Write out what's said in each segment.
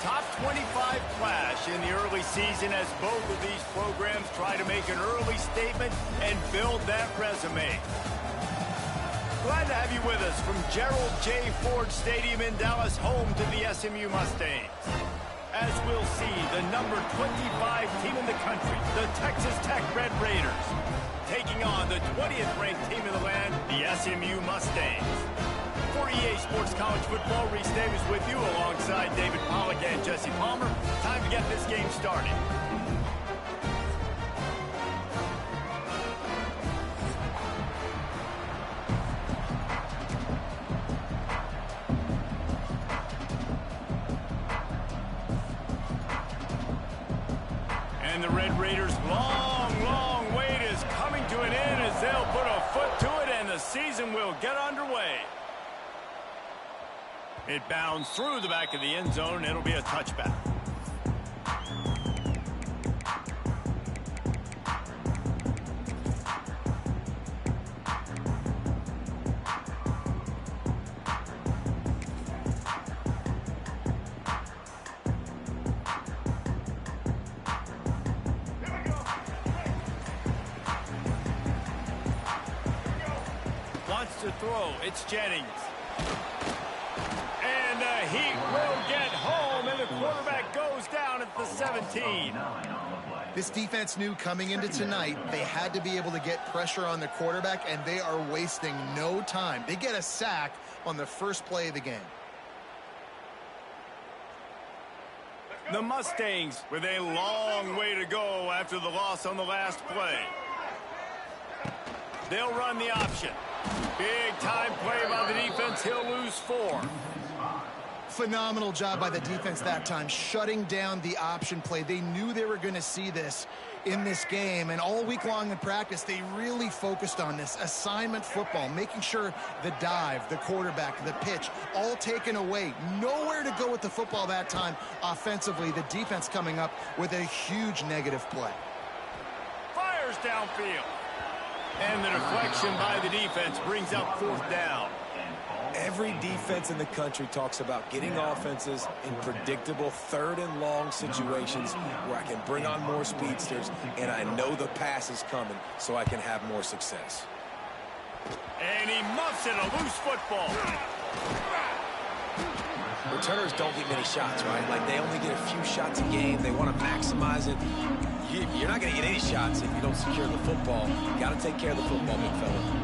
top 25 clash in the early season as both of these programs try to make an early statement and build that resume. Glad to have you with us from Gerald J. Ford Stadium in Dallas, home to the SMU Mustangs. As we'll see, the number 25 team in the country, the Texas Tech Red Raiders, taking on the 20th ranked team in the land, the SMU Mustangs. For EA Sports College Football, Reese Davis with you alongside David Pollack and Jesse Palmer. Time to get this game started. And the Red Raiders' long wait is coming to an end as they'll put a foot to it and the season will get underway. It bounds through the back of the end zone, and it'll be a touchback. Wants to throw. It's Jennings. And he will get home, and the quarterback goes down at the 17. This defense knew coming into tonight they had to be able to get pressure on the quarterback, and they are wasting no time. They get a sack on the first play of the game. The Mustangs with a long way to go after the loss on the last play. They'll run the option. Big time play by the defense. He'll lose 4. Phenomenal job by the defense that time, shutting down the option play. They knew they were going to see this in this game, and all week long in practice, they really focused on this assignment football, making sure the dive, the quarterback, the pitch, all taken away. Nowhere to go with the football that time offensively. The defense coming up with a huge negative play. Fires downfield. And the deflection by the defense brings up 4th down. Every defense in the country talks about getting offenses in predictable 3rd and long situations where I can bring on more speedsters and I know the pass is coming so I can have more success. And he muffs it, a loose football. Returners don't get many shots, right? Like, they only get a few shots a game. They want to maximize it. You're not going to get any shots if you don't secure the football. You got to take care of the football, big fella.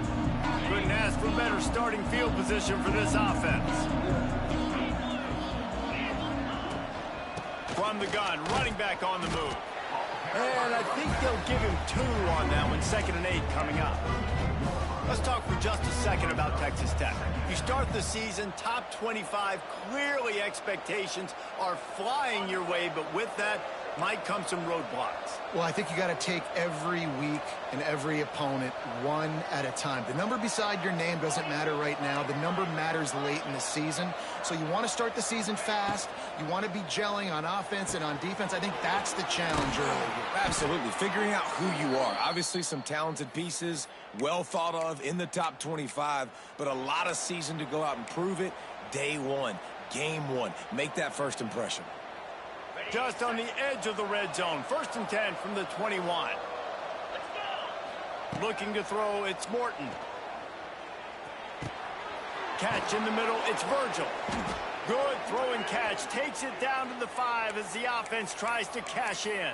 Couldn't ask for better starting field position for this offense. From the gun, running back on the move. And I think they'll give him 2 on that one, 2nd and 8 coming up. Let's talk for just a second about Texas Tech. You start the season top 25, clearly expectations are flying your way, but with that might come some roadblocks. Well, I think you got to take every week and every opponent one at a time. The number beside your name doesn't matter right now. The number matters late in the season. So you want to start the season fast. You want to be gelling on offense and on defense. I think that's the challenge early here. Absolutely. Figuring out who you are. Obviously some talented pieces, well thought of in the top 25, but a lot of season to go out and prove it. Day 1, game 1. Make that first impression. Just on the edge of the red zone. 1st and 10 from the 21. Looking to throw, it's Morton. Catch in the middle, it's Virgil. Good throw and catch. Takes it down to the 5 as the offense tries to cash in.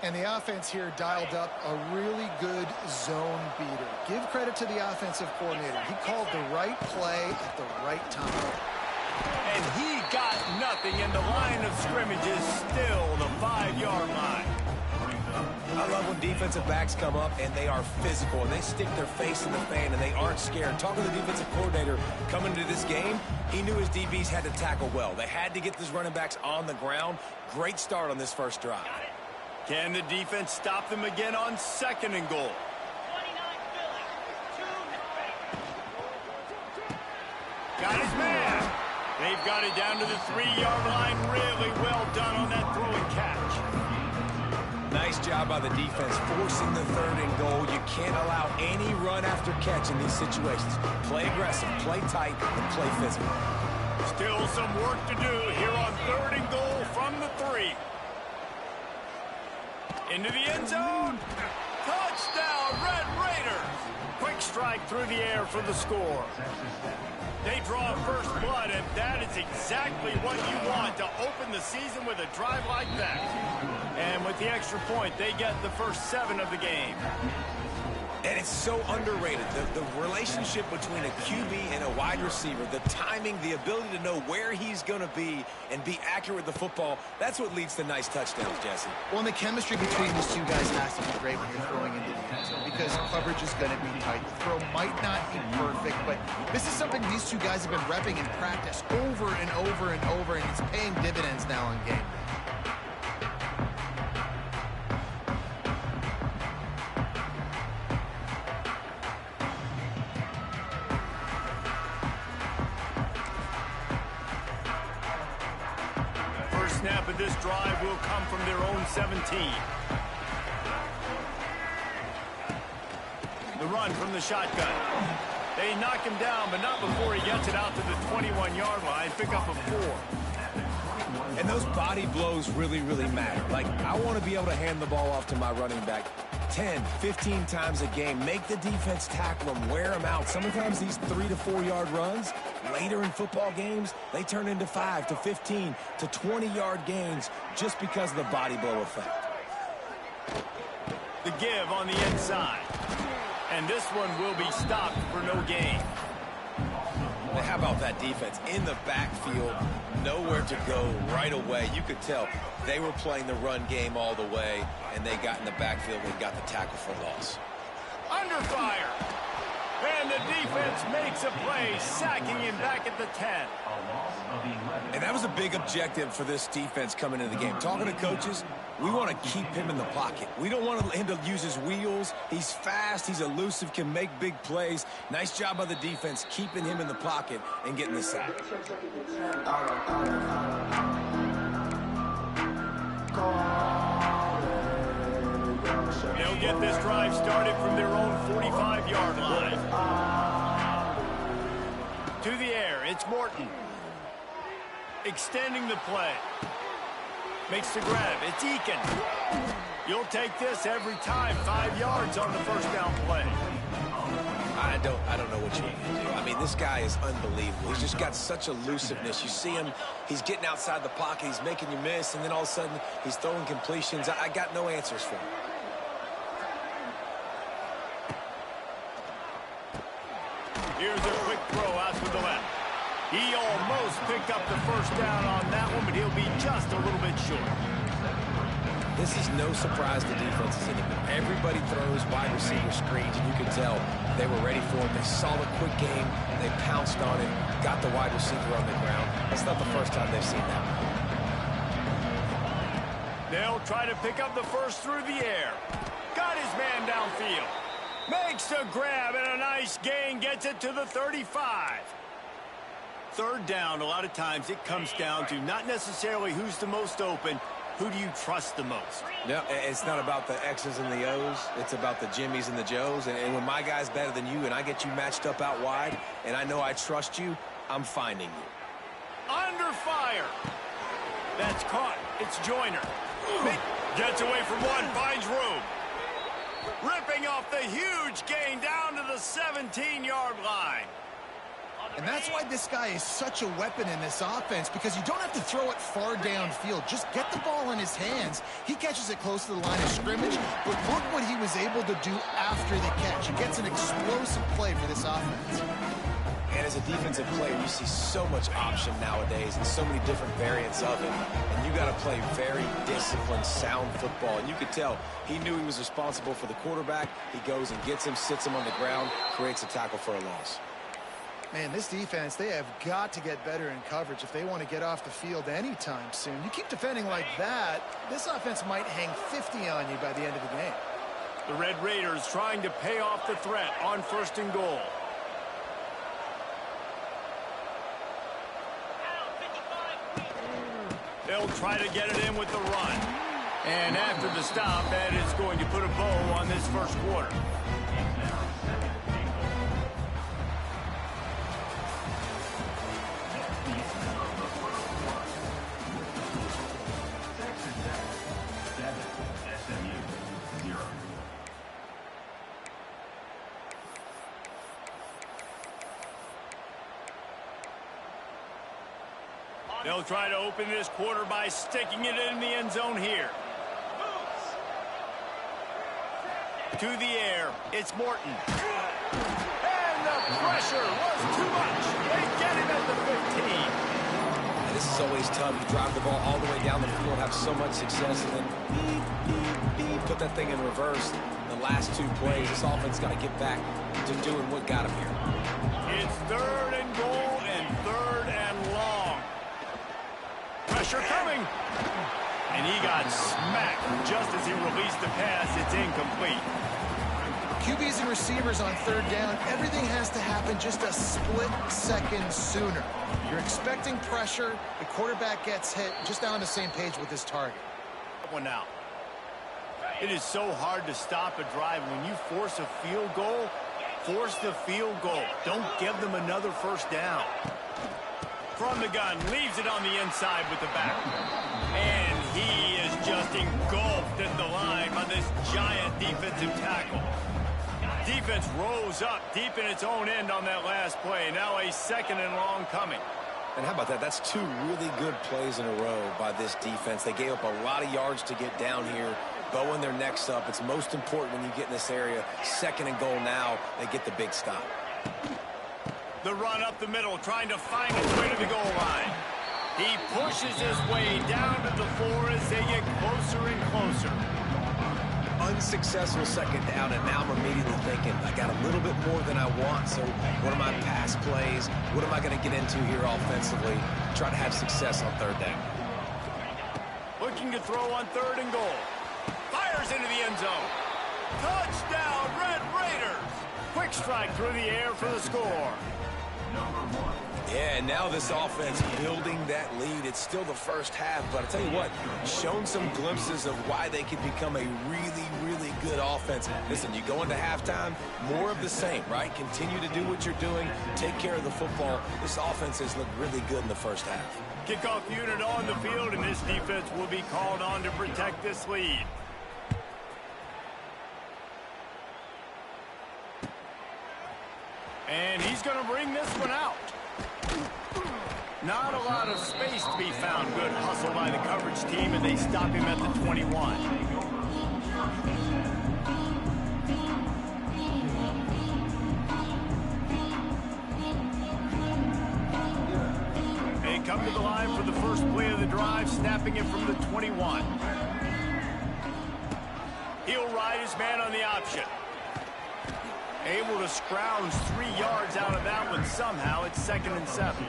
And the offense here dialed up a really good zone beater. Give credit to the offensive coordinator. He called the right play at the right time. And he got nothing, and the line of scrimmage is still the 5-yard line. I love when defensive backs come up and they are physical and they stick their face in the fan and they aren't scared. Talking to the defensive coordinator coming into this game, he knew his DBs had to tackle well. They had to get these running backs on the ground. Great start on this first drive. Can the defense stop them again on 2nd and goal? Got his man. They've got it down to the 3-yard line. Really well done on that throw and catch. Nice job by the defense forcing the 3rd and goal. You can't allow any run after catch in these situations. Play aggressive, play tight, and play physical. Still some work to do here on 3rd and goal from the 3. Into the end zone. Touchdown, Red Raiders. Quick strike through the air for the score. They draw first blood, and that is exactly what you want to open the season with a drive like that. And with the extra point, they get the first 7 of the game. And it's so underrated. The relationship between a QB and a wide receiver, the timing, the ability to know where he's going to be and be accurate with the football, that's what leads to nice touchdowns, Jesse. Well, and the chemistry between these two guys has to be great when you're throwing into the end zone because coverage is going to be tight. The throw might not be perfect, but this is something these two guys have been repping in practice over and over and over, and it's paying dividends now in game. Snap of this drive will come from their own 17. The run from the shotgun. They knock him down, but not before he gets it out to the 21-yard line. Pick up a 4. And those body blows really, really matter. Like, I want to be able to hand the ball off to my running back 10, 15 times a game. Make the defense tackle him, wear him out. Sometimes these 3 to 4 yard runs, later in football games, they turn into 5 to 15 to 20-yard gains just because of the body blow effect. The give on the inside. And this one will be stopped for no gain. Well, how about that defense in the backfield, nowhere to go right away. You could tell they were playing the run game all the way, and they got in the backfield and got the tackle for loss. Under fire. And the defense makes a play, sacking him back at the 10. And that was a big objective for this defense coming into the game. Talking to coaches, we want to keep him in the pocket. We don't want him to use his wheels. He's fast, he's elusive, can make big plays. Nice job by the defense keeping him in the pocket and getting the sack. They'll get this drive started from their own 45-yard line. To the air, it's Morton. Extending the play. Makes the grab, it's Eakin. You'll take this every time. 5 yards on the first down play. I don't know what you can do. I mean, this guy is unbelievable. He's just got such elusiveness. You see him, he's getting outside the pocket, he's making you miss, and then all of a sudden, he's throwing completions. I got no answers for him. Here's a quick throw out to the left. He almost picked up the first down on that one, but he'll be just a little bit short. This is no surprise to defenses anymore. Everybody throws wide receiver screens, and you can tell they were ready for it. They saw the quick game. They pounced on it, got the wide receiver on the ground. That's not the first time they've seen that. They'll try to pick up the first through the air. Got his man downfield. Makes the grab, and a nice gain gets it to the 35. Third down, a lot of times it comes down to not necessarily who's the most open, who do you trust the most? No, it's not about the X's and the O's. It's about the Jimmys and the Joes. And when my guy's better than you and I get you matched up out wide and I know I trust you, I'm finding you. Under fire. That's caught. It's Joyner. Gets away from one, finds room. Ripping off the huge gain down to the 17-yard line. And that's why this guy is such a weapon in this offense, because you don't have to throw it far downfield. Just get the ball in his hands. He catches it close to the line of scrimmage, but look what he was able to do after the catch. He gets an explosive play for this offense. And as a defensive player, you see so much option nowadays and so many different variants of it. And you got to play very disciplined, sound football. And you could tell he knew he was responsible for the quarterback. He goes and gets him, sits him on the ground, creates a tackle for a loss. Man, this defense, they have got to get better in coverage if they want to get off the field anytime soon. You keep defending like that, this offense might hang 50 on you by the end of the game. The Red Raiders trying to pay off the threat on 1st and goal. They'll try to get it in with the run. And after the stop, that is going to put a bow on this first quarter. They'll try to open this quarter by sticking it in the end zone here. To the air, it's Morton. And the pressure was too much. They get him at the 15. And this is always tough. You drive the ball all the way down the field, have so much success, and then put that thing in reverse. The last two plays, this offense got to get back to doing what got him here. It's 3rd and goal and 3rd and long. Pressure coming. And he got smacked just as he released the pass. It's incomplete. QBs and receivers on 3rd down, everything has to happen just a split second sooner. You're expecting pressure. The quarterback gets hit, just not on the same page with his target. One out. It is so hard to stop a drive. When you force a field goal, force the field goal. Don't give them another 1st down. From the gun, leaves it on the inside with the back. And he is just engulfed at the line by this giant defensive tackle. Defense rose up deep in its own end on that last play. Now a 2nd and long coming. And how about that? That's 2 really good plays in a row by this defense. They gave up a lot of yards to get down here. Bowing their necks up. It's most important when you get in this area. 2nd and goal now. They get the big stop. The run up the middle, trying to find its way to the goal line. He pushes his way down to the floor as they get closer and closer. Unsuccessful 2nd down, and now I'm immediately thinking, I got a little bit more than I want, so what are my pass plays? What am I going to get into here offensively? Try to have success on 3rd down. Looking to throw on 3rd and goal. Fires into the end zone. Touchdown, Red Raiders. Quick strike through the air for the score. Yeah, and now this offense building that lead. It's still the 1st half, but I tell you what, shown some glimpses of why they could become a really, really good offense. Listen, you go into halftime, more of the same, right? Continue to do what you're doing. Take care of the football. This offense has looked really good in the 1st half. Kickoff unit on the field, and this defense will be called on to protect this lead. And he's going to bring this one out. Not a lot of space to be found. Good hustle by the coverage team, and they stop him at the 21. They come to the line for the first play of the drive, snapping it from the 21. He'll ride his man on the option. Able to scrounge 3 yards out of that one somehow. It's 2nd and 7.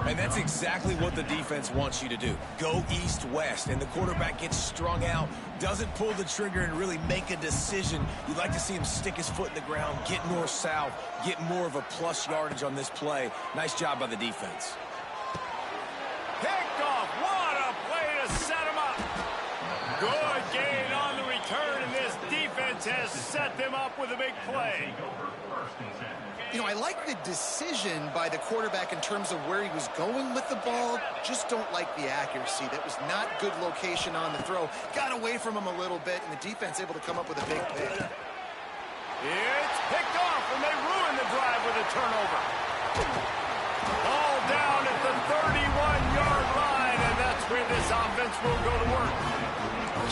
And that's exactly what the defense wants you to do. Go east-west, and the quarterback gets strung out, doesn't pull the trigger and really make a decision. You'd like to see him stick his foot in the ground, get north-south, get more of a plus yardage on this play. Nice job by the defense. Picked off. What a play to set him up. Good gain on the return, and this defense has set them up with a big play. You know, I like the decision by the quarterback in terms of where he was going with the ball. Just don't like the accuracy. That was not good location on the throw. Got away from him a little bit, and the defense able to come up with a big pick. It's picked off, and they ruin the drive with a turnover. All down at the 31-yard line, and that's where this offense will go to work.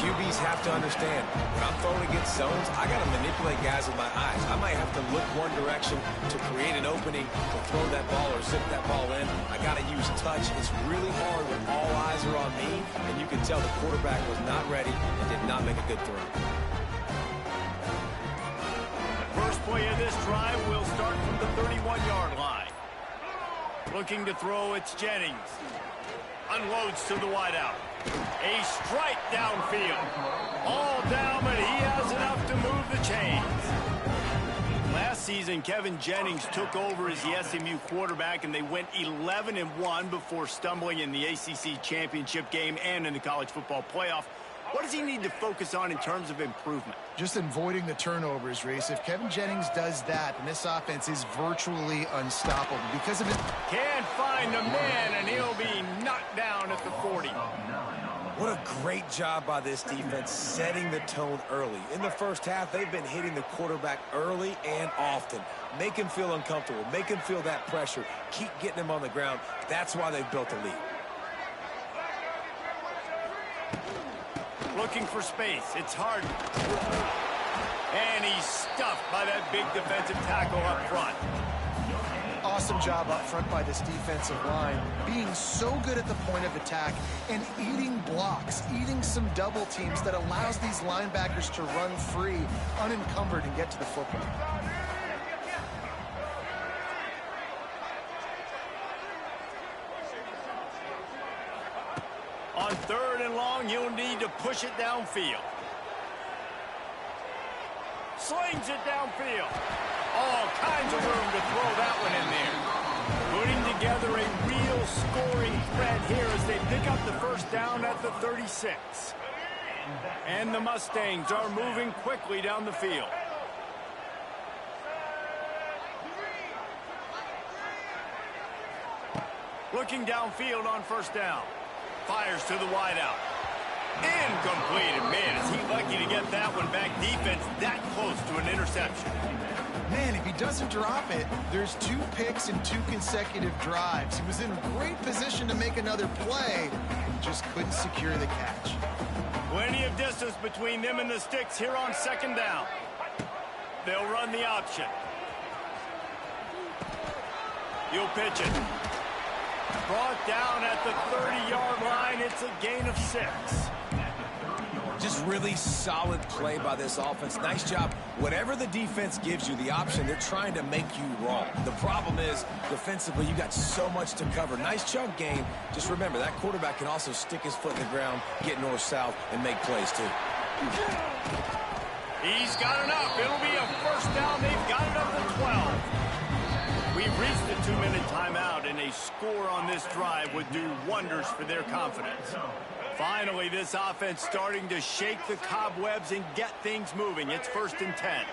QBs have to understand, when I'm throwing against zones, I got to manipulate guys with my eyes. I might have to look one direction to create an opening to throw that ball or zip that ball in. I got to use touch. It's really hard when all eyes are on me, and you can tell the quarterback was not ready and did not make a good throw. First play of this drive will start from the 31-yard line. Looking to throw, it's Jennings. Unloads to the wideout. A strike downfield. All down, but he has enough to move the chains. Last season, Kevin Jennings took over as the SMU quarterback, and they went 11-1 before stumbling in the ACC championship game and in the college football playoff. What does he need to focus on in terms of improvement? Just avoiding the turnovers, Reese. If Kevin Jennings does that, then this offense is virtually unstoppable because of it. Can't find a man, and he'll be knocked down at the 40. What a great job by this defense setting the tone early. In the first half, they've been hitting the quarterback early and often. Make him feel uncomfortable. Make him feel that pressure. Keep getting him on the ground. That's why they've built a lead. Looking for space. It's hard. And he's stuffed by that big defensive tackle up front. Awesome job up front by this defensive line, being so good at the point of attack and eating blocks, eating some double teams that allows these linebackers to run free, unencumbered, and get to the football. On 3rd and long, you'll need to push it downfield. Slings it downfield. All kinds of room to throw that one in there. Putting together a real scoring threat here as they pick up the first down at the 36. And the Mustangs are moving quickly down the field. Looking downfield on 1st down. Fires to the wideout. Incomplete. Man, is he lucky to get that one back. Defense that close to an interception. Man, if he doesn't drop it, there's 2 picks in 2 consecutive drives. He was in great position to make another play, just couldn't secure the catch. Plenty of distance between them and the sticks here on 2nd down. They'll run the option. You'll pitch it. Brought down at the 30-yard line. It's a gain of 6. Just really solid play by this offense. Nice job. Whatever the defense gives you, the option, they're trying to make you wrong. The problem is, defensively, you got so much to cover. Nice chunk game. Just remember, that quarterback can also stick his foot in the ground, get north-south, and make plays, too. He's got enough. It'll be a 1st down. They've got it up to 12. We've reached the 2-minute timeout, and a score on this drive would do wonders for their confidence. Finally, this offense starting to shake the cobwebs and get things moving. It's 1st and 10.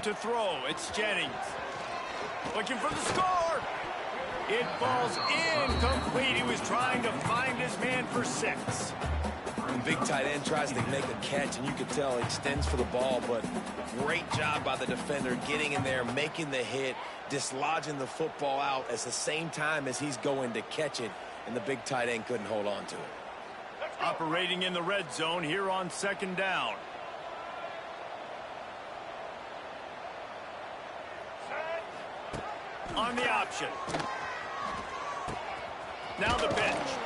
To throw, it's Jennings. Looking for the score. It falls incomplete. He was trying to find his man for 6. Big tight end tries to make a catch, and you can tell he extends for the ball, but great job by the defender getting in there, making the hit, dislodging the football out at the same time as he's going to catch it, and the big tight end couldn't hold on to it. Operating in the red zone here on 2nd down. On the option. Now the pitch.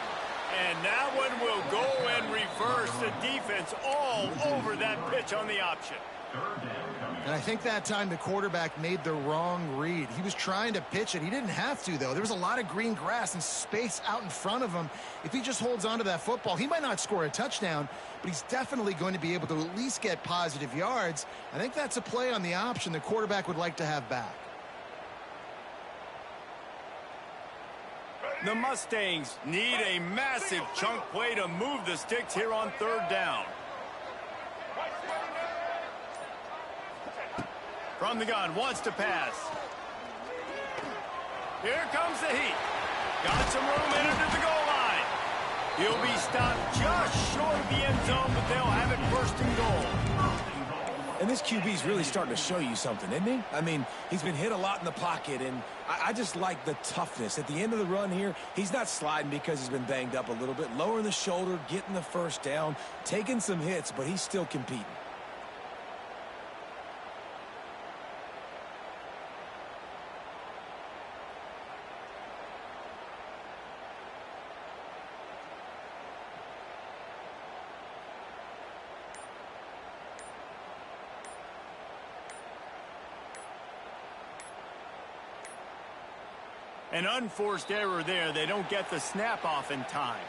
And that one will go and reverse the defense all over that pitch on the option. And I think that time the quarterback made the wrong read. He was trying to pitch it. He didn't have to, though. There was a lot of green grass and space out in front of him. If he just holds on to that football, he might not score a touchdown, but he's definitely going to be able to at least get positive yards. I think that's a play on the option the quarterback would like to have back. The Mustangs need a massive chunk play to move the sticks here on 3rd down. From the gun, wants to pass. Here comes the heat. Got some room in under the goal line. He'll be stopped just short of the end zone, but they'll have it 1st and goal. And this QB's really starting to show you something, isn't he? I mean, he's been hit a lot in the pocket, and I just like the toughness. At the end of the run here, he's not sliding because he's been banged up a little bit. Lowering the shoulder, getting the 1st down, taking some hits, but he's still competing. An unforced error there. They don't get the snap off in time.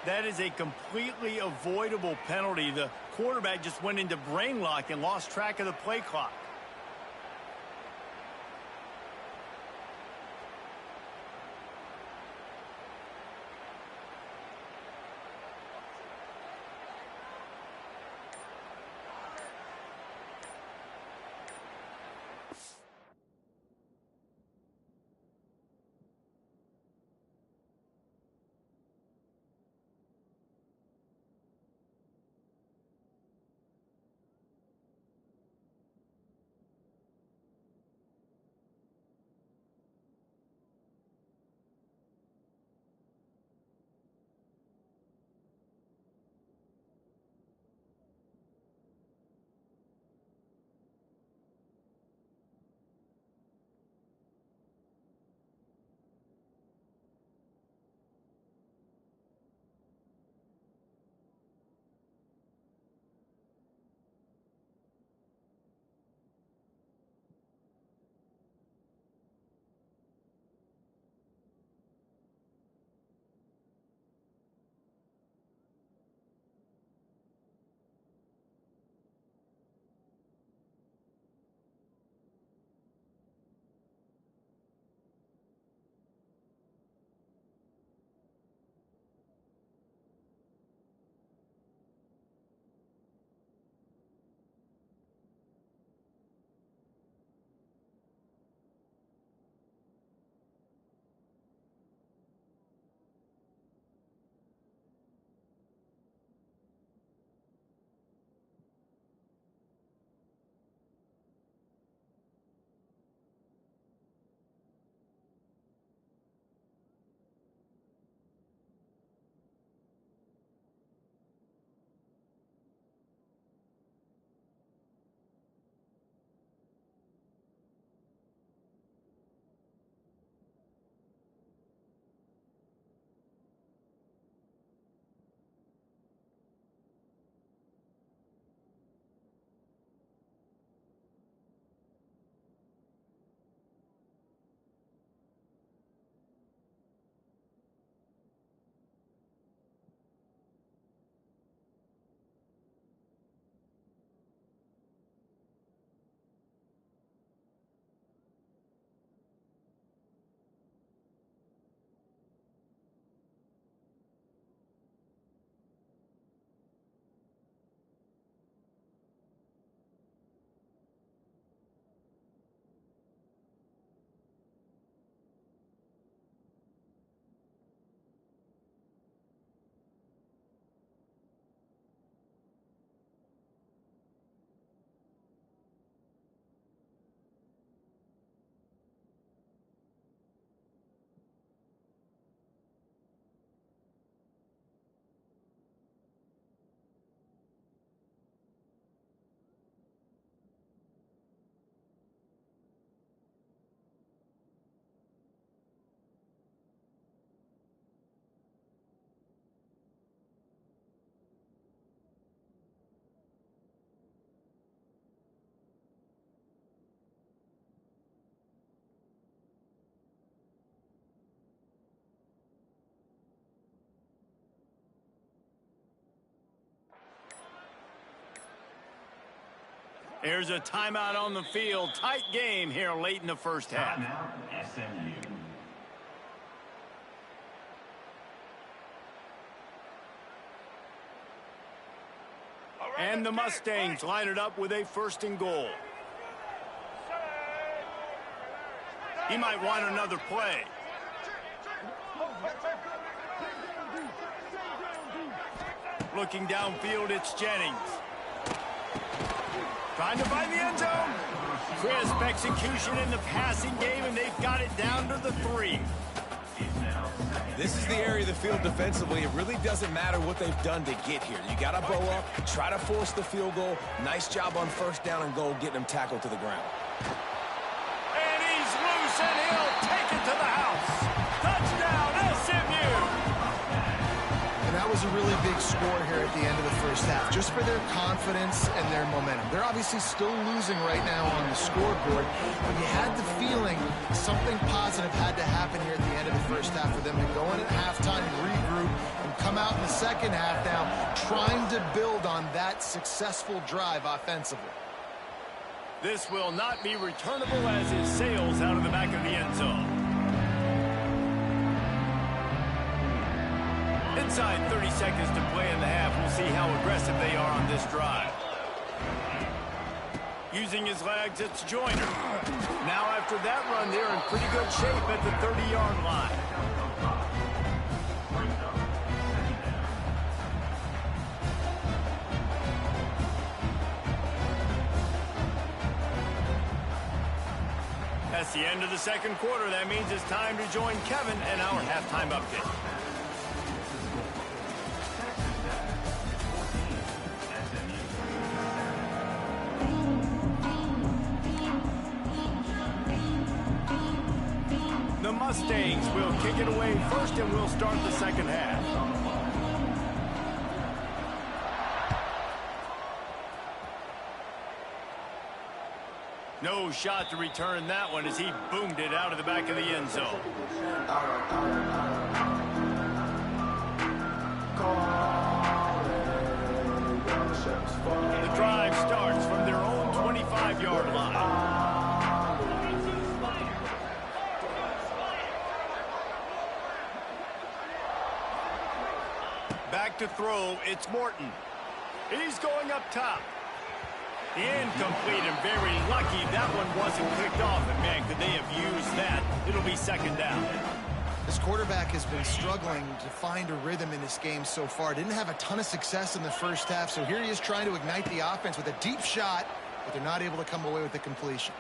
That is a completely avoidable penalty. The quarterback just went into brain lock and lost track of the play clock. Here's a timeout on the field. Tight game here late in the first half. Timeout, SMU. And the Mustangs line it up with a 1st and goal. He might want another play. Looking downfield, it's Jennings. Trying to find the end zone. Crisp execution in the passing game, and they've got it down to the 3. This is the area of the field defensively. It really doesn't matter what they've done to get here. You got to bow up, try to force the field goal. Nice job on 1st down and goal, getting them tackled to the ground. And he's loose, and he'll take it to the house. Touchdown, SMU! And that was a really big score here at the end of the first half, just for their confidence and their momentum. They're obviously still losing right now on the scoreboard, but you had the feeling something positive had to happen here at the end of the first half for them to go in at halftime, regroup, and come out in the second half now trying to build on that successful drive offensively. This will not be returnable as it sails out of the back of the end zone. Inside 30 seconds to play in the half. We'll see how aggressive they are on this drive. Using his legs, it's Joyner. Now after that run, they're in pretty good shape at the 30-yard line. That's the end of the second quarter. That means it's time to join Kevin and our halftime update. The Mustangs will kick it away first, and we'll start the second half. No shot to return that one as he boomed it out of the back of the end zone. The drive starts from their own 25-yard line. Back to throw, it's Morton. He's going up top. Incomplete, and very lucky that one wasn't picked off. And man, could they have used that? It'll be second down. This quarterback has been struggling to find a rhythm in this game so far. Didn't have a ton of success in the first half, so here he is trying to ignite the offense with a deep shot, but they're not able to come away with the completion.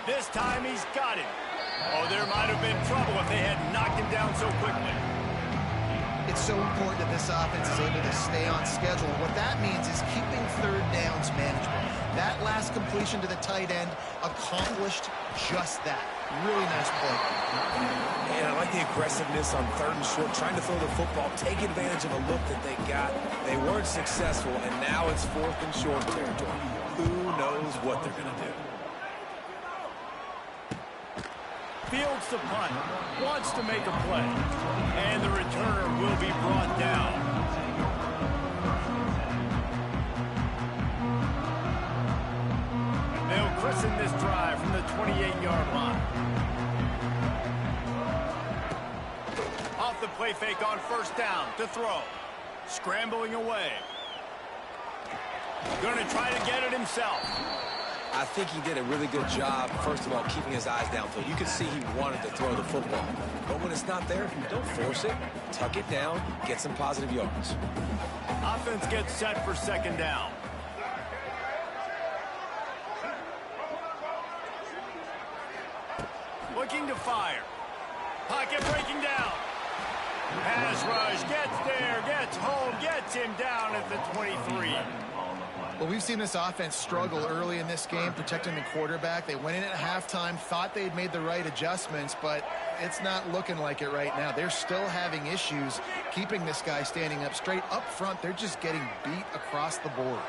This time he's got it. Oh, there might have been trouble if they had knocked him down so quickly. It's so important that this offense is able to stay on schedule. What that means is keeping 3rd downs manageable. That last completion to the tight end accomplished just that. Really nice play. And I like the aggressiveness on 3rd and short, trying to throw the football, take advantage of a look that they got. They weren't successful, and now it's 4th and short territory. Who knows what they're going to do? Fields the punt, wants to make a play, and the returner will be brought down. They'll christen this drive from the 28-yard line. Off the play fake on 1st down to throw. Scrambling away. Going to try to get it himself. I think he did a really good job, first of all, keeping his eyes downfield. You could see he wanted to throw the football. But when it's not there, don't force it. Tuck it down, get some positive yards. Offense gets set for 2nd down. Looking to fire. Pocket breaking down. Pass rush, gets there, gets home, gets him down at the 23. Well, we've seen this offense struggle early in this game, protecting the quarterback. They went in at halftime, thought they'd made the right adjustments, but it's not looking like it right now. They're still having issues keeping this guy standing up straight. Up front, they're just getting beat across the board.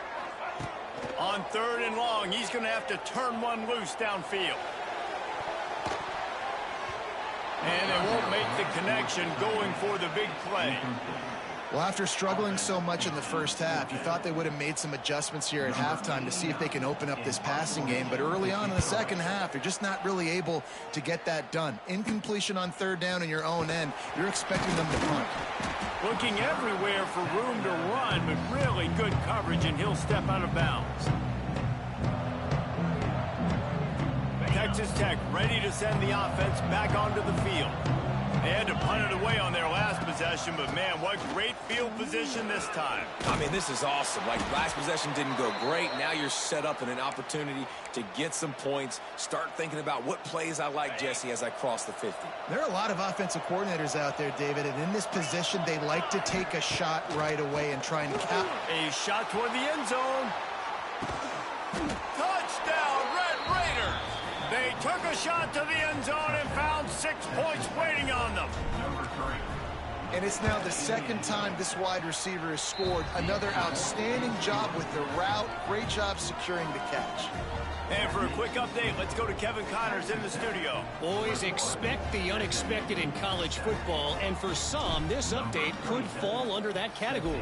On 3rd and long, he's going to have to turn one loose downfield. And they won't make the connection going for the big play. Well, after struggling so much in the first half, you thought they would have made some adjustments here at halftime to see if they can open up this passing game. But early on in the second half, they're just not really able to get that done. Incompletion on third down in your own end, you're expecting them to punt. Looking everywhere for room to run, but really good coverage, and he'll step out of bounds. Texas Tech ready to send the offense back onto the field. They had to punt it away on their last possession, but man, what great field position this time. I mean, this is awesome. Like, last possession didn't go great. Now you're set up in an opportunity to get some points. Start thinking about what plays I like, Jesse, as I cross the 50. There are a lot of offensive coordinators out there, David, and in this position, they like to take a shot right away and try and cap. A shot toward the end zone. Touchdown, Red Raiders! They took a shot to the end zone and found 6 points waiting on them. And it's now the second time this wide receiver has scored. Another outstanding job with the route. Great job securing the catch. And for a quick update, let's go to Kevin Connors in the studio. Boys, expect the unexpected in college football, and for some, this update could fall under that category.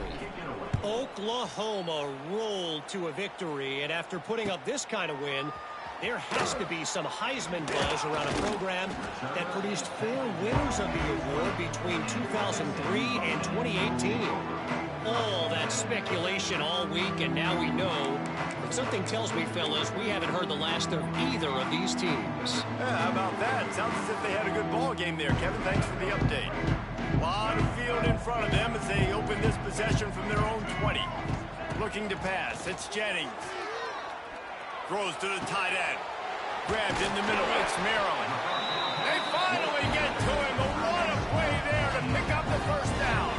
Oklahoma rolled to a victory, and after putting up this kind of win, there has to be some Heisman buzz around a program that produced 4 winners of the award between 2003 and 2018. All that speculation all week, and now we know. But something tells me, fellas, we haven't heard the last of either of these teams. Yeah, how about that? Sounds as if they had a good ball game there, Kevin. Thanks for the update. A lot of field in front of them as they open this possession from their own 20. Looking to pass. It's Jennings. Throws to the tight end. Grabbed in the middle. It's Maryland. They finally get to him. But what a play there to pick up the first down.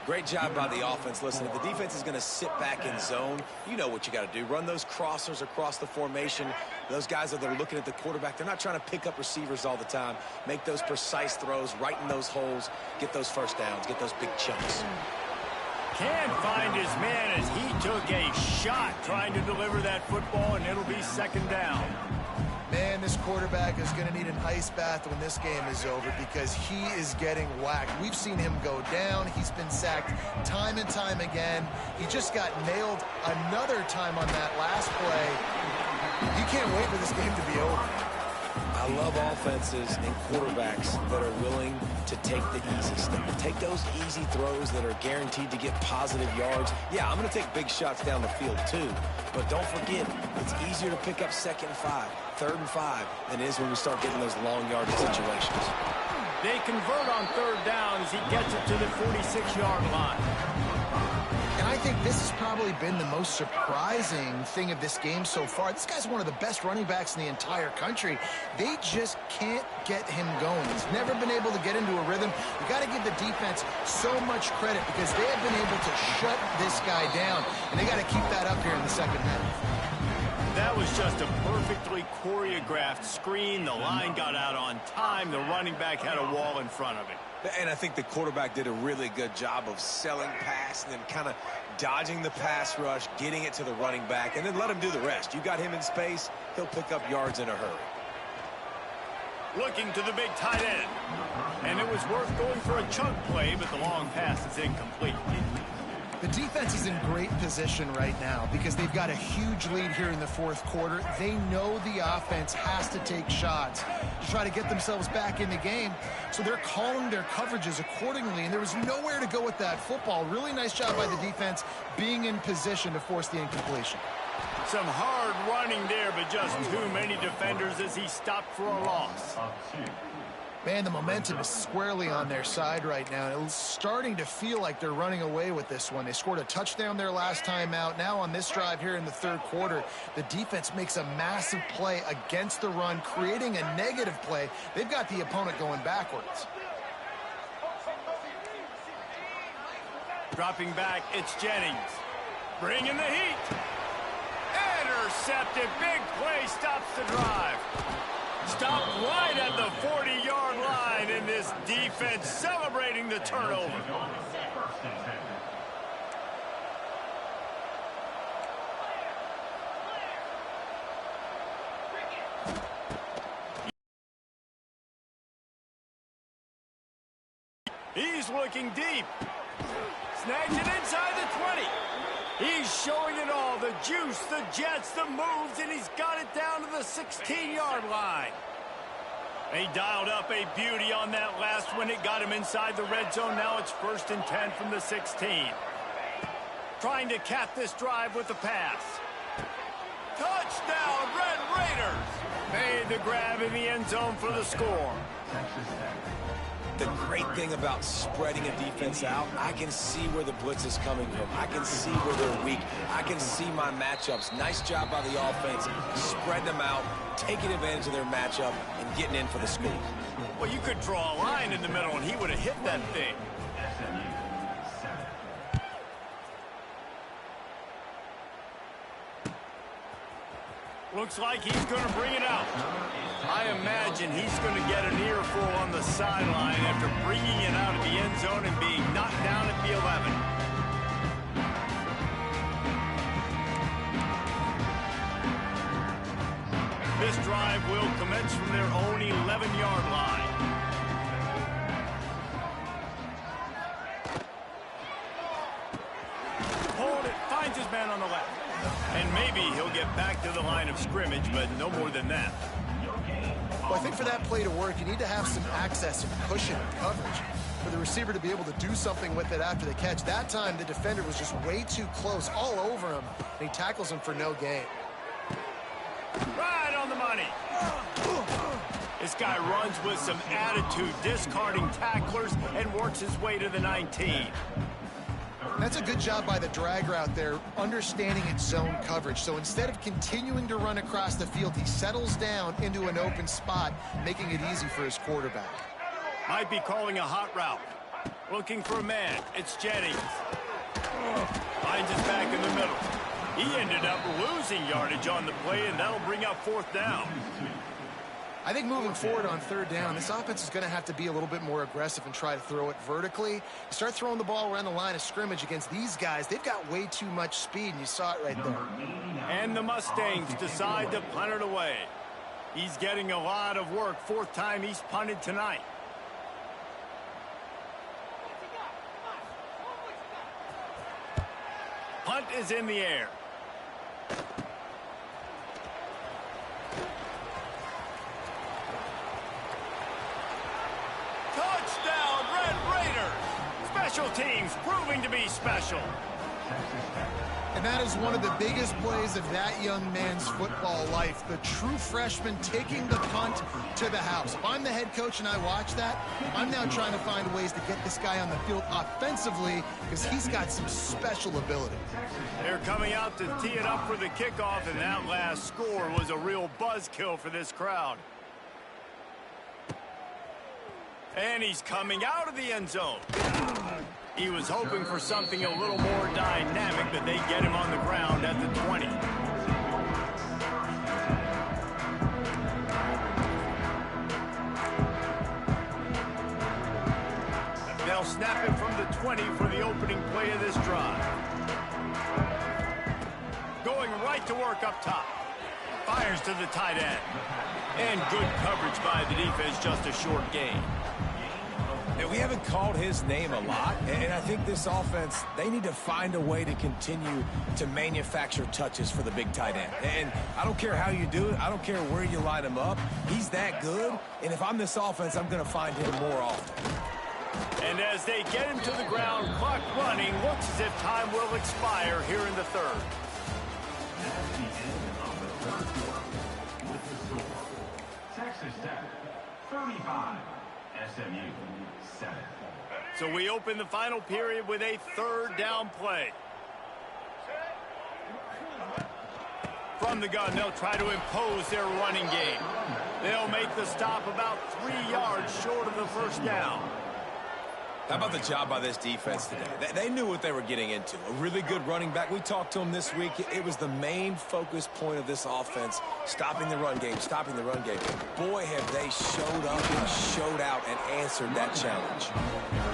Great job by the offense. Listen, if the defense is going to sit back in zone, you know what you got to do. Run those crossers across the formation. Those guys that are looking at the quarterback, they're not trying to pick up receivers all the time. Make those precise throws, right in those holes, get those first downs, get those big chunks. Can't find his man as he took a shot trying to deliver that football, and it'll be second down. Man, this quarterback is going to need an ice bath when this game is over because he is getting whacked. We've seen him go down. He's been sacked time and time again. He just got nailed another time on that last play. You can't wait for this game to be over. I love offenses and quarterbacks that are willing to take the easy stuff. Take those easy throws that are guaranteed to get positive yards. Yeah, I'm going to take big shots down the field too. But don't forget, it's easier to pick up 2nd and 5, 3rd and 5 than it is when we start getting those long yardage situations. They convert on 3rd down as he gets it to the 46-yard line. And I think this has probably been the most surprising thing of this game so far. This guy's one of the best running backs in the entire country. They just can't get him going. He's never been able to get into a rhythm. You got to give the defense so much credit because they have been able to shut this guy down, and they got to keep that up here in the second half. That was just a perfectly choreographed screen. The line got out on time. The running back had a wall in front of it. And I think the quarterback did a really good job of selling pass and then kind of dodging the pass rush, getting it to the running back, and then let him do the rest. You got him in space, he'll pick up yards in a hurry. Looking to the big tight end. And it was worth going for a chunk play, but the long pass is incomplete. The defense is in great position right now because they've got a huge lead here in the 4th quarter. They know the offense has to take shots to try to get themselves back in the game. So they're calling their coverages accordingly, and there was nowhere to go with that football. Really nice job by the defense being in position to force the incompletion. Some hard running there, but just too many defenders as he stopped for a loss. Man, the momentum is squarely on their side right now. It's starting to feel like they're running away with this one. They scored a touchdown their last time out. Now on this drive here in the 3rd quarter, the defense makes a massive play against the run, creating a negative play. They've got the opponent going backwards. Dropping back, it's Jennings. Bringing the heat. Intercepted. Big play stops the drive. Stopped right at the 40-yard line, and this defense celebrating the turnover. He's looking looking deep. Snags it inside the 20. He's showing it all, the juice, the jets, the moves, and he's got it down to the 16-yard line. He dialed up a beauty on that last one. It got him inside the red zone. Now it's 1st and 10 from the 16. Trying to cap this drive with the pass. Touchdown, Red Raiders! Made the grab in the end zone for the score. The great thing about spreading a defense out, I can see where the blitz is coming from. I can see where they're weak. I can see my matchups. Nice job by the offense, spreading them out, taking advantage of their matchup, and getting in for the score. Well, you could draw a line in the middle, and he would have hit that thing. Looks like he's going to bring it out. I imagine he's going to get an earful on the sideline after bringing it out of the end zone and being knocked down at the 11. This drive will commence from their own 11-yard line. Hold it, finds his man on the left. And maybe he'll get back to the line of scrimmage, but no more than that. Well, I think for that play to work, you need to have some access and cushion and coverage for the receiver to be able to do something with it after the catch. That time, the defender was just way too close, all over him, and he tackles him for no gain. Right on the money. This guy runs with some attitude, discarding tacklers, and works his way to the 19. That's a good job by the drag route there, understanding its zone coverage. So instead of continuing to run across the field, he settles down into an open spot, making it easy for his quarterback. Might be calling a hot route. Looking for a man. It's Jennings. Finds his back in the middle. He ended up losing yardage on the play, and that'll bring up 4th down. I think moving forward on 3rd down, this offense is going to have to be a little bit more aggressive and try to throw it vertically. You start throwing the ball around the line of scrimmage against these guys, they've got way too much speed, and you saw it right there. And the Mustangs decide to punt it away. He's getting a lot of work. 4th time he's punted tonight. Punt is in the air. Touchdown, Red Raiders! Special teams proving to be special. And that is one of the biggest plays of that young man's football life. The true freshman taking the punt to the house. If I'm the head coach and I watch that, I'm now trying to find ways to get this guy on the field offensively because he's got some special ability. They're coming out to tee it up for the kickoff, and that last score was a real buzzkill for this crowd. And he's coming out of the end zone. He was hoping for something a little more dynamic, but they get him on the ground at the 20. They'll snap it from the 20 for the opening play of this drive. Going right to work up top. Fires to the tight end. And good coverage by the defense, just a short gain. We haven't called his name a lot, and I think this offense, they need to find a way to continue to manufacture touches for the big tight end. And I don't care how you do it. I don't care where you line him up. He's that good, and if I'm this offense, I'm going to find him more often. And as they get him to the ground, clock running, looks as if time will expire here in the 3rd. Texas Tech, 35, SMU, 7. So we open the final period with a 3rd down play. From the gun, they'll try to impose their running game. They'll make the stop about 3 yards short of the 1st down. How about the job by this defense today? They knew what they were getting into. A really good running back. We talked to him this week. It was the main focus point of this offense, stopping the run game, stopping the run game. Boy, have they showed up and showed out and answered that challenge.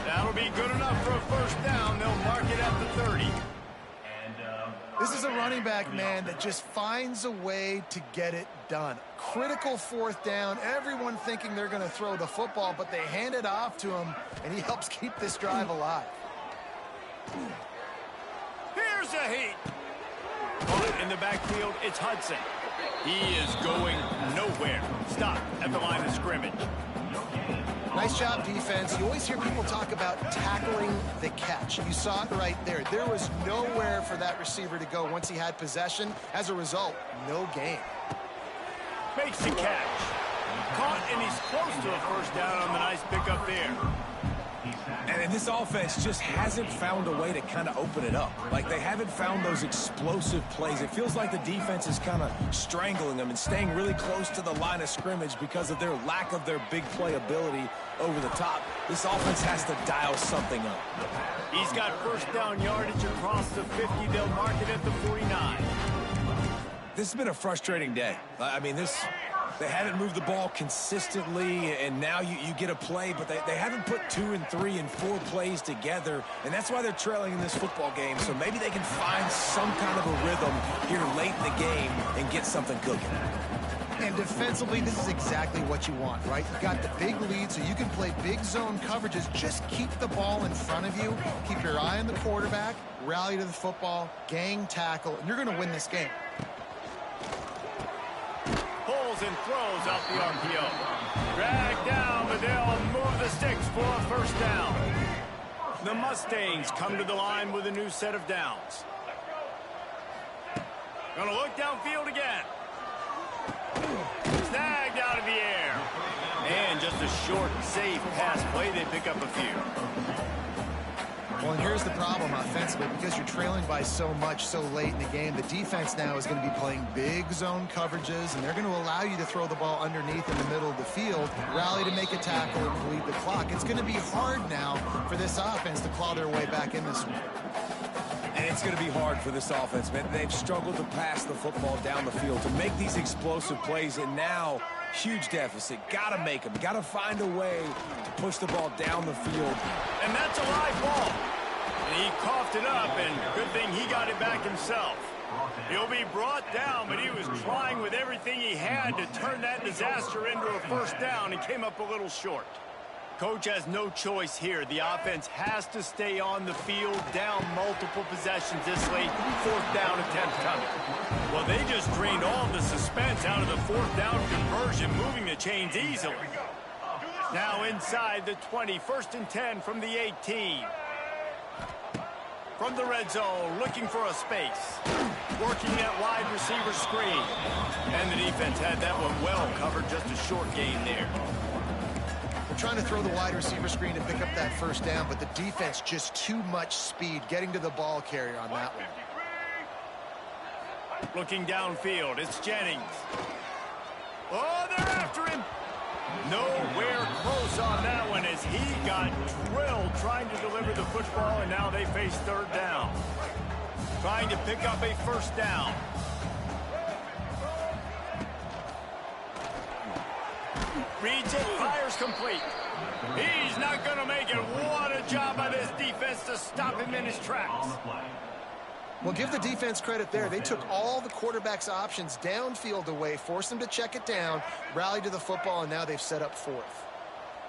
That'll be good enough for a 1st down. They'll mark it at the 30. And This is a running back, man, that just finds a way to get it done. Critical fourth down, everyone thinking they're going to throw the football, but they hand it off to him, and he helps keep this drive alive. Here's a heat. In the backfield, it's Hudson. He is going nowhere. Stop at the line of scrimmage. Nice job, defense. You always hear people talk about tackling the catch. You saw it right there. There was nowhere for that receiver to go once he had possession. As a result, no gain. Makes the catch. Caught, and he's close to a first down on the nice pickup there. And this offense just hasn't found a way to kind of open it up. Like, they haven't found those explosive plays. It feels like the defense is kind of strangling them and staying really close to the line of scrimmage because of their lack of their big play ability over the top. This offense has to dial something up. He's got first down yardage across the 50. They'll mark it at the 49. This has been a frustrating day. I mean, they haven't moved the ball consistently, and now you get a play, but they haven't put 2 and 3 and 4 plays together, and that's why they're trailing in this football game. So maybe they can find some kind of a rhythm here late in the game and get something cooking. And defensively, this is exactly what you want, right? You got the big lead, so you can play big zone coverages. Just keep the ball in front of you. Keep your eye on the quarterback, rally to the football, gang tackle, and you're going to win this game. Pulls and throws out the RPO. Drag down, but they'll move the sticks for a first down. The Mustangs come to the line with a new set of downs. Gonna look downfield again. Snagged out of the air. And just a short, safe pass play. They pick up a few. Well, and here's the problem offensively. Because you're trailing by so much so late in the game, the defense now is going to be playing big zone coverages, and they're going to allow you to throw the ball underneath in the middle of the field, rally to make a tackle, and lead the clock. It's going to be hard now for this offense to claw their way back in this one. And it's going to be hard for this offense, man. They've struggled to pass the football down the field, to make these explosive plays, and now huge deficit. Got to make them. Got to find a way to push the ball down the field. And that's a live ball. And he coughed it up, and good thing he got it back himself. He'll be brought down, but he was trying with everything he had to turn that disaster into a first down and came up a little short. Coach has no choice here. The offense has to stay on the field, down multiple possessions this late. Fourth down attempt coming. Well, they just drained all the suspense out of the fourth down conversion, moving the chains easily. Now inside the 20, 1st and 10 from the 18. From the red zone, looking for a space. Working that wide receiver screen. And the defense had that one well covered, just a short gain there. Trying to throw the wide receiver screen to pick up that first down, but the defense just too much speed getting to the ball carrier on that one. Looking downfield, it's Jennings. Oh, they're after him. Nowhere close on that one as he got drilled trying to deliver the football, and now they face third down. Trying to pick up a first down. Reads it, fires complete. He's not going to make it. What a job by this defense to stop him in his tracks. Well, give the defense credit there. They took all the quarterback's options downfield away, forced them to check it down, rallied to the football, and now they've set up fourth.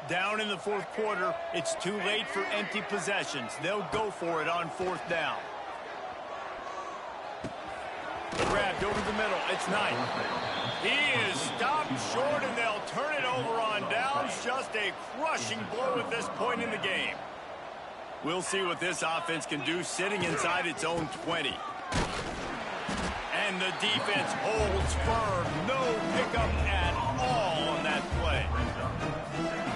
Down in the fourth quarter, it's too late for empty possessions. They'll go for it on fourth down. Grabbed over the middle. It's Knight. He is stopped short, and they'll turn it over on downs. Just a crushing blow at this point in the game. We'll see what this offense can do sitting inside its own 20. And the defense holds firm. No pickup at all on that play.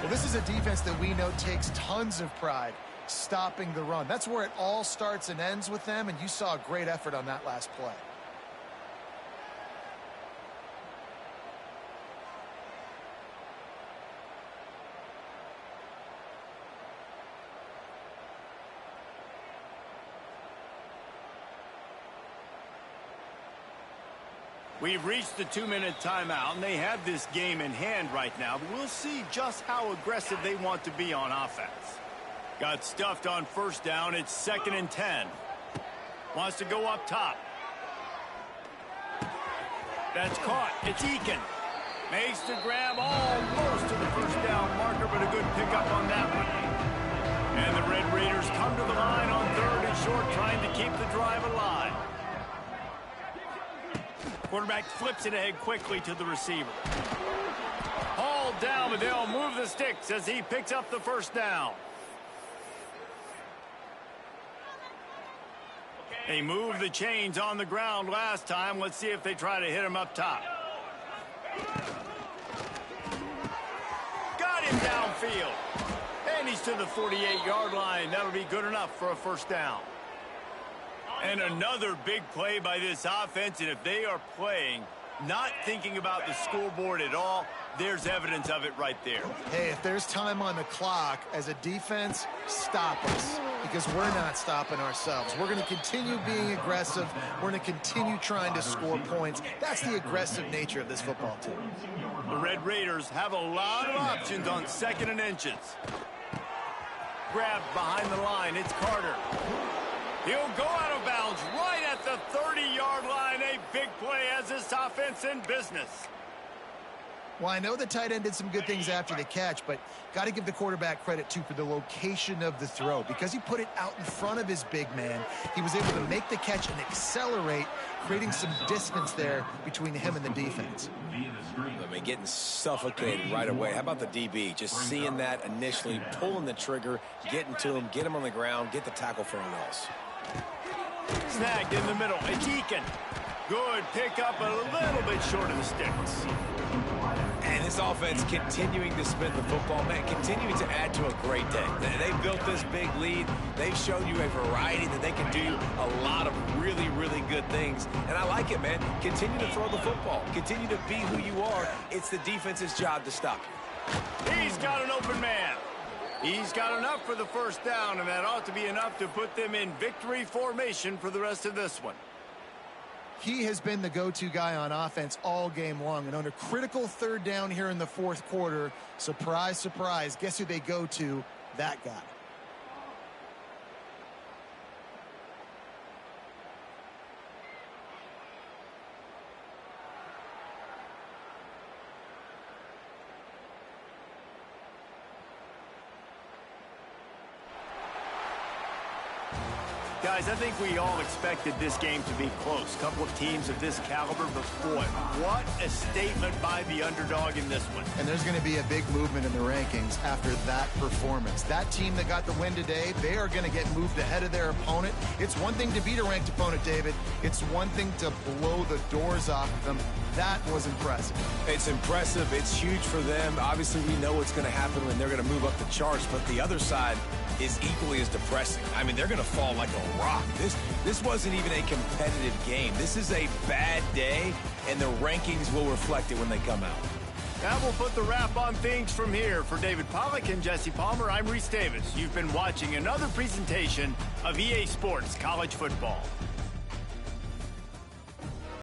Well, this is a defense that we know takes tons of pride stopping the run. That's where it all starts and ends with them, and you saw a great effort on that last play. We've reached the 2-minute timeout, and they have this game in hand right now, but we'll see just how aggressive they want to be on offense. Got stuffed on first down. It's 2nd and 10. Wants to go up top. That's caught. It's Eakin. Makes the grab almost to the first down marker, but a good pickup on that one. And the Red Raiders come to the line on 3rd and short, trying to keep the drive alive. Quarterback flips it ahead quickly to the receiver. Hauled down, but they'll move the sticks as he picks up the first down. They moved the chains on the ground last time. Let's see if they try to hit him up top. Got him downfield. And he's to the 48-yard line. That'll be good enough for a first down. And another big play by this offense. And if they are playing, not thinking about the scoreboard at all, there's evidence of it right there. Hey, if there's time on the clock, as a defense, stop us. Because we're not stopping ourselves. We're going to continue being aggressive. We're going to continue trying to score points. That's the aggressive nature of this football team. The Red Raiders have a lot of options on 2nd and inches. Grabbed behind the line. It's Carter. He'll go out of bounds right at the 30-yard line. A big play as this offense in business. Well, I know the tight end did some good things after the catch, but got to give the quarterback credit, too, for the location of the throw. Because he put it out in front of his big man, he was able to make the catch and accelerate, creating some distance there between him and the defense. I mean, getting suffocated right away. How about the DB? Just seeing that initially, pulling the trigger, getting to him, get him on the ground, get the tackle for a loss. Snagged in the middle. It's Eakin. Good pickup, a little bit short of the sticks. And this offense continuing to spin the football, man, continuing to add to a great day. They built this big lead. They've shown you a variety that they can do a lot of really, really good things. And I like it, man. Continue to throw the football. Continue to be who you are. It's the defense's job to stop you. He's got an open man. He's got enough for the first down, and that ought to be enough to put them in victory formation for the rest of this one. He has been the go-to guy on offense all game long. And on a critical 3rd down here in the 4th quarter, surprise, surprise, guess who they go to? That guy. Guys, I think we all expected this game to be close. Couple of teams of this caliber, but boy, what a statement by the underdog in this one. And there's going to be a big movement in the rankings after that performance. That team that got the win today, they are going to get moved ahead of their opponent. It's one thing to beat a ranked opponent, David. It's one thing to blow the doors off of them. That was impressive. It's impressive. It's huge for them. Obviously, we know what's going to happen when they're going to move up the charts, but the other side is equally as depressing. I mean, they're going to fall like a rock. This wasn't even a competitive game. This is a bad day, and the rankings will reflect it when they come out. That will put the wrap on things from here. For David Pollack and Jesse Palmer, I'm Reese Davis. You've been watching another presentation of EA Sports College Football.